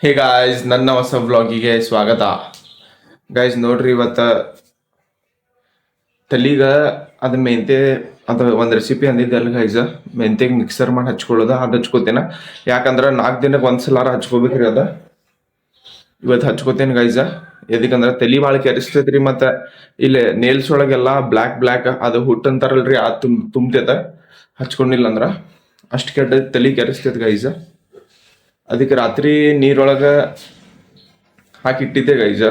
Hey guys, ನನ್ನ ಹೊಸ ವ್ಲಾಗಿಗೆ ಸ್ವಾಗತ. ಗಾಯ್ಸ್ ನೋಡ್ರಿ, ಇವತ್ತು ತಲಿಗ ಅದು ಮೆಂತೆ ಅದು ಒಂದು ರೆಸಿಪಿ ಅಂದಿದ್ದಲ್ಲ ಗೈಸ್. ಮೆಂತೆಗೆ ಮಿಕ್ಸರ್ ಮಾಡಿ ಹಚ್ಕೊಳ್ಳೋದು, ಅದು ಹಚ್ಕೋತೇನೆ. ಯಾಕಂದ್ರೆ 4 ದಿನಕ್ಕೆ ಒಂದ್ಸಲಾರ ಹಚ್ಕೋಬೇಕ್ರಿ ಅದ. ಇವತ್ತು ಹಚ್ಕೋತೇನೆ ಗೈಸ. ಎದಕ್ಕಂದ್ರೆ ತಲಿ ಭಾಳ ಕೆರೆಸ್ತೈತ್ರಿ. ಮತ್ತು ಇಲ್ಲಿ ನೇಲ್ಸ್ ಒಳಗೆಲ್ಲ ಬ್ಲ್ಯಾಕ್ ಅದು ಹುಟ್ಟು ಅಂತಾರಲ್ರಿ, ಅದು ತುಂಬ್ತೈತೆ ಹಚ್ಕೊಂಡಿಲ್ಲ ಅಂದ್ರೆ. ಅಷ್ಟು ಕೆಟ್ಟ ತಲಿ ಕೆರೆಸ್ತೈತೆ ಗೈಸ. ಅದಕ್ಕೆ ರಾತ್ರಿ ನೀರೊಳಗೆ ಹಾಕಿಟ್ಟಿದ್ದೆ ಗೈಸ.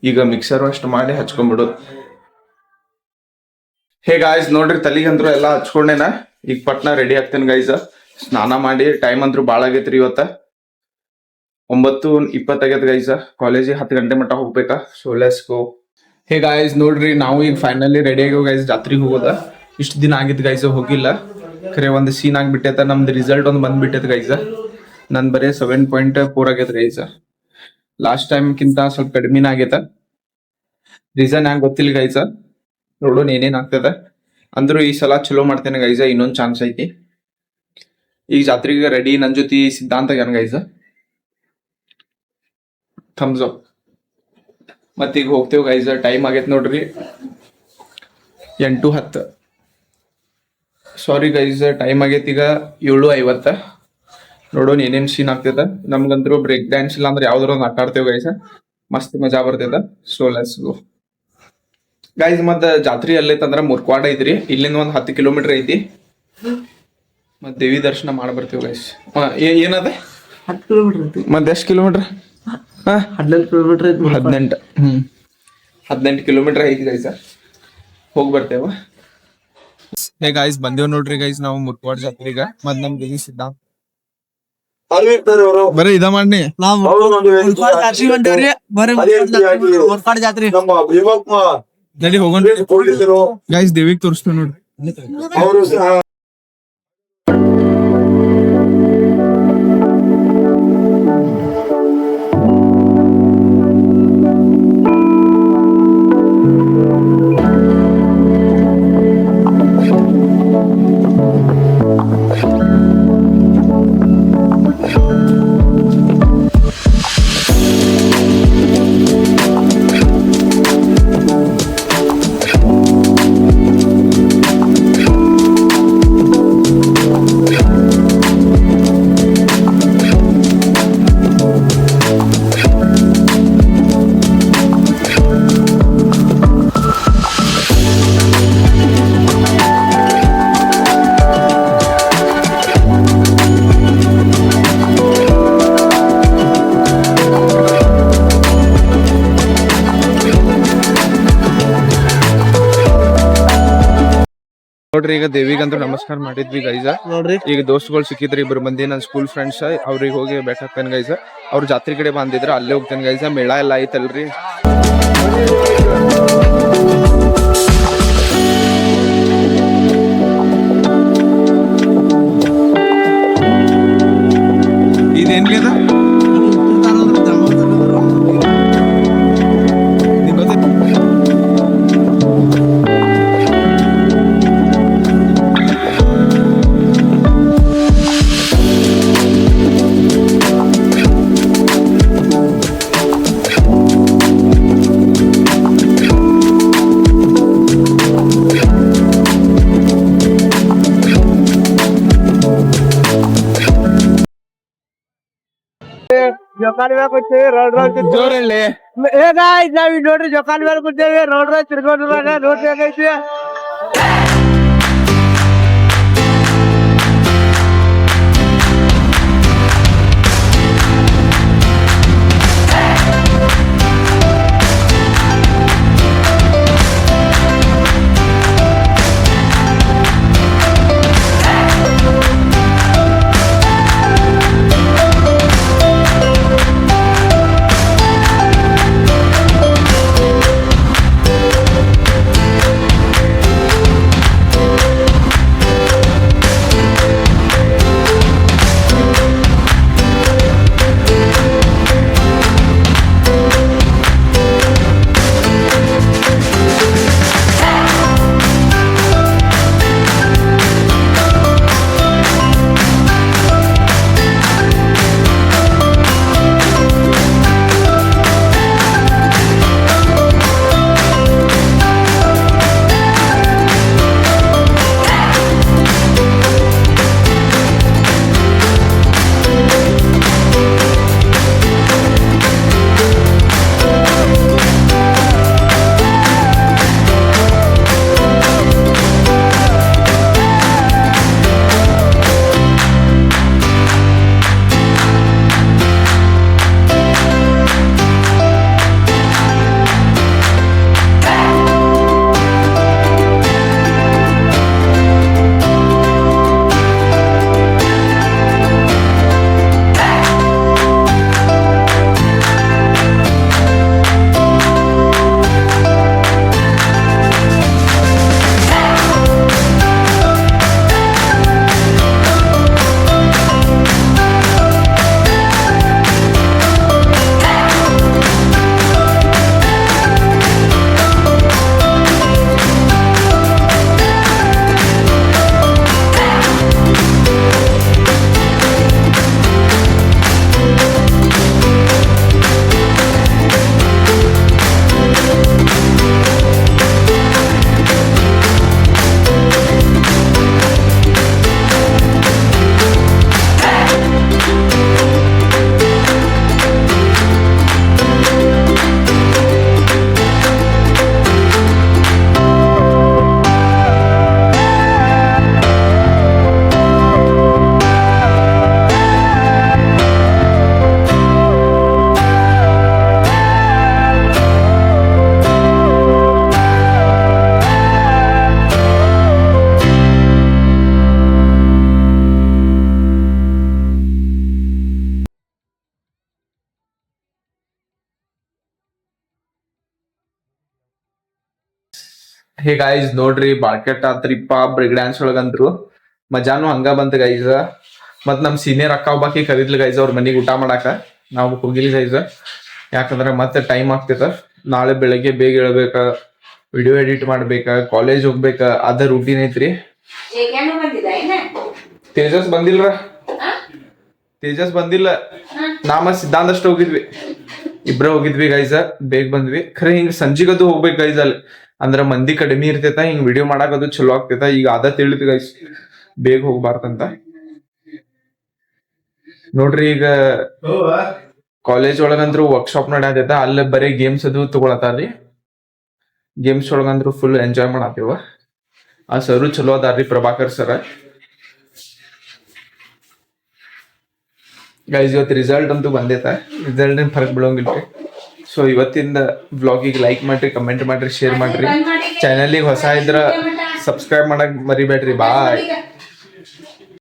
ಈಗ ಮಿಕ್ಸರ್ ಅಷ್ಟು ಮಾಡಿ ಹಚ್ಕೊಂಡ್ಬಿಡೋದು. ಹೇ ಗಾಯ್ಸ್ ನೋಡ್ರಿ, ತಲಿಗಂದ್ರು ಎಲ್ಲ ಹಚ್ಕೊಂಡೇನ. ಈಗ ಪಟ್ನ ರೆಡಿ ಆಗ್ತೇನೆ ಗೈಸ. ಸ್ನಾನ ಮಾಡಿ ಟೈಮ್ ಅಂದ್ರು ಭಾಳ ಆಗೈತ್ರಿ. ಇವತ್ತ 9:20 ಆಗೈತೆ ಗೈಸ. ಕಾಲೇಜಿಗೆ 10 ಗಂಟೆ ಮಟ್ಟ ಹೋಗ್ಬೇಕಾ. So let's go. Hey guys ನೋಡ್ರಿ, ನಾವು ಈಗ ಫೈನಲಿ ರೆಡಿ ಆಗ್ಯಾವ ಗೈಸ್. ಜಾತ್ರೆಗೆ ಹೋಗೋದ. ಇಷ್ಟು ದಿನ ಆಗಿತ್ತು ಗೈಸ, ಹೋಗಿಲ್ಲ. ಖರೆ ಒಂದು ಸೀನ್ ಆಗಿಬಿಟ್ಟೈತ. ನಮ್ದು ರಿಸಲ್ಟ್ ಒಂದು ಬಂದ್ಬಿಟ್ಟೈತೆ ಗೈಸ. ನನ್ ಬರೀ 7.4 ಆಗೈತೆ ಗೈಸ. ಲಾಸ್ಟ್ ಟೈಮ್ಕಿಂತ ಸ್ವಲ್ಪ ಕಡಿಮೆನ ಆಗೈತ. ರೀಸನ್ ಹೆಂಗ್ ಗೊತ್ತಿಲ್ಲ ಗೈಸ. ನೋಡೋಣ ಏನೇನ್ ಆಗ್ತದ. ಅಂದ್ರೂ ಈ ಸಲ ಚಲೋ ಮಾಡ್ತೇನೆ ಗೈಸ. ಇನ್ನೊಂದ್ ಚಾನ್ಸ್ ಐತಿ. ಈಗ ಜಾತ್ರೆಗೆ ರೆಡಿ ನನ್ ಜೊತೆ ಸಿದ್ಧಾಂತ ಏನ್ ಗೈಸ. Thumbs up. ಮತ್ತೀಗ ಹೋಗ್ತೇವೆ ಗೈಸ. ಟೈಮ್ ಆಗೈತೆ ನೋಡ್ರಿ 8:10. ಸಾರಿ ಗೈಸ್, ಟೈಮ್ ಆಗೈತಿ ಈಗ 7:50. ನೋಡೋಣ ಏನೇನ್ ಸೀನ್ ಆಗ್ತೈತ. ನಮ್ಗಂತರೂ ಬ್ರೇಕ್ ಡ್ಯಾನ್ಸ್ ಇಲ್ಲ ಅಂದ್ರೆ ಯಾವ್ದಾರ ಒಂದು ಆಟ ಆಡ್ತೇವೆ ಗೈಸ. ಮಸ್ತ್ ಮಜಾ ಬರ್ತೈತ. So let's go guys. ಮತ್ತ ಜಾತ್ರೆ ಎಲ್ಲೈತಂದ್ರ ಮುರ್ಕ್ವಾಡ ಐತ್ರಿ. ಇಲ್ಲಿಂದ ಒಂದ್ 10 ಕಿಲೋಮೀಟರ್ ಐತಿ. ಮತ್ ದೇವಿ ದರ್ಶನ ಮಾಡಿ ಬರ್ತೇವೆ ಗೈಸ್. ಏನದ 10 ಕಿಲೋಮೀಟರ್ ಮತ್ತೆ ಎಷ್ಟು ಕಿಲೋಮೀಟರ್? 18 ಕಿಲೋಮೀಟರ್ ಐತಿ. 18 ಕಿಲೋಮೀಟರ್ ಐತಿ ಗೈಸ. ಹೋಗಿ ಬರ್ತೇವ. ಹೇ ಗಾಯ್ಸ್, ಬಂದೇವ್ ನೋಡ್ರಿ ಗೈಸ್ ನಾವು ಮುರ್ಕ್ವಾಡ ಜಾತ್ರೆಗ. ಮತ್ ನಮ್ ದೇವಿ ಸಿದ್ಧಾಂತ ಬರೀ ಇದ ಮಾಡಿ ಜಾತ್ರೆ ನಡಿ ಹೋಗೋಣ ಗೈಸ್. ದೇವಿಗೆ ತೋರಿಸ್ತೇವೆ ನೋಡ್ರಿ. ನೋಡ್ರಿ, ಈಗ ದೇವಿಗಂತೂ ನಮಸ್ಕಾರ ಮಾಡಿದ್ವಿ ಗೈಸ. ನೋಡ್ರಿ, ಈಗ ದೋಸ್ತುಗಳು ಸಿಕ್ಕಿದ್ರಿ 2 ಮಂದಿ, ನನ್ನ ಸ್ಕೂಲ್ ಫ್ರೆಂಡ್ಸ್. ಅವ್ರಿಗೆ ಹೋಗಿ ಬೇಕಾಗ್ತೇನೆ ಗೈಸ. ಅವ್ರ ಜಾತ್ರೆ ಕಡೆ ಬಂದಿದ್ರ, ಅಲ್ಲೇ ಹೋಗ್ತೇನೆ ಗೈಸ. ಮೇಳ ಎಲ್ಲ ಐತಲ್ರಿ. ಇದೇನ್ಲಿ ಅದ ಜೋಕಾಲಿ ಮೇಲೆ ಕೂತೇವಿ. ರೋಡ್ ಜೋರಲ್ಲಿ ನಾವ್ ನೋಡ್ರಿ, ಜೋಕಾಲಿ ಮೇಲೆ ಕೂತೇವಿ. ರೋಡ್ ತಿರ್ಗೊಂಡ್ ನೋಡ್ರಿ ಹೇಗೈತಿ. ಹೇ ಗೈಸ್ ನೋಡ್ರಿ ಬಾಳ್ಕೆಟ್ ಆತ್ರಿಪ್ಪ ಬ್ರೇಕ್ ಡ್ಯಾನ್ಸ್ ಒಳಗಂದ್ರು ಮಜಾನು ಹಂಗ ಬಂತ ಗೈಸ್. ಮತ್ ನಮ್ ಸೀನಿಯರ್ ಅಕ್ಕ ಒಬ್ಬಾಕಿ ಕರಿದ್ಲು ಗೈಸ್ ಅವ್ರ ಮನಿಗ್ ಊಟ ಮಾಡಾಕ. ನಾವು ಹೋಗಿಲ್ಲ ಗೈಸ್, ಯಾಕಂದ್ರೆ ಮತ್ತೆ ಟೈಮ್ ಆಗ್ತೈತ. ನಾಳೆ ಬೆಳಗ್ಗೆ ಬೇಗ ಏಳ್ಬೇಕ, ವಿಡಿಯೋ ಎಡಿಟ್ ಮಾಡ್ಬೇಕ, ಕಾಲೇಜ್ ಹೋಗ್ಬೇಕ, ಅದ ರೂಟೀನ್ ಐತ್ರಿ. ತೇಜಸ್ ಬಂದಿಲ್ರ, ತೇಜಸ್ ಬಂದಿಲ್ಲ. ನಾಮ ಸಿದ್ಧಾಂತಷ್ಟು ಹೋಗಿದ್ವಿ, ಇಬ್ರ ಹೋಗಿದ್ವಿ ಗೈಸ. ಬೇಗ ಬಂದ್ವಿ. ಖರೆ ಹಿಂಗ್ ಸಂಜಿಗದು ಹೋಗ್ಬೇಕು ಗೈಸ್ ಅಲ್ಲಿ, ಅಂದ್ರ ಮಂದಿ ಕಡಿಮೆ ಇರ್ತೈತ, ಹಿಂಗ್ ವಿಡಿಯೋ ಮಾಡಾಕದು ಚಲೋ ಆಗ್ತೈತ. ಈಗ ಅದ ತಿಳಿತು ಗೈಸ್, ಬೇಗ ಹೋಗ್ಬಾರ್ದಂತ. ನೋಡ್ರಿ ಈಗ ಕಾಲೇಜ್ ಒಳಗಂದ್ರು ವರ್ಕ್ಶಾಪ್ ನಡೆಯತೈತ, ಅಲ್ಲೇ ಬರೀ ಗೇಮ್ಸ್ ಅದು ತಗೊಳತಾರ್ರಿ. ಗೇಮ್ಸ್ ಒಳಗಂದ್ರು ಫುಲ್ ಎಂಜಾಯ್ ಮಾಡತ್ತೇವ. ಆ ಸರು ಚಲೋ ಅದಾರ್ರಿ, ಪ್ರಭಾಕರ್ ಸರ್. ಗೈಸ್ ಇವತ್ತು ರಿಸಲ್ಟ್ ಅಂತೂ ಬಂದೈತ, ರಿಸಲ್ಟ್ ಏನ್ ಫರಕ್ ಬೀಳೋಂಗಿಲ್ರಿ. ಸೊ ಇವತ್ತಿಂದ ವ್ಲಾಗಿಗೆ ಲೈಕ್ ಮಾಡ್ರಿ, ಕಮೆಂಟ್ ಮಾಡ್ರಿ, ಶೇರ್ ಮಾಡ್ರಿ. ಚಾನಲಿಗೆ ಹೊಸ ಇದ್ರ ಸಬ್ಸ್ಕ್ರೈಬ್ ಮಾಡಕ್ ಮರಿಬೇಡ್ರಿ. ಬಾಯ್.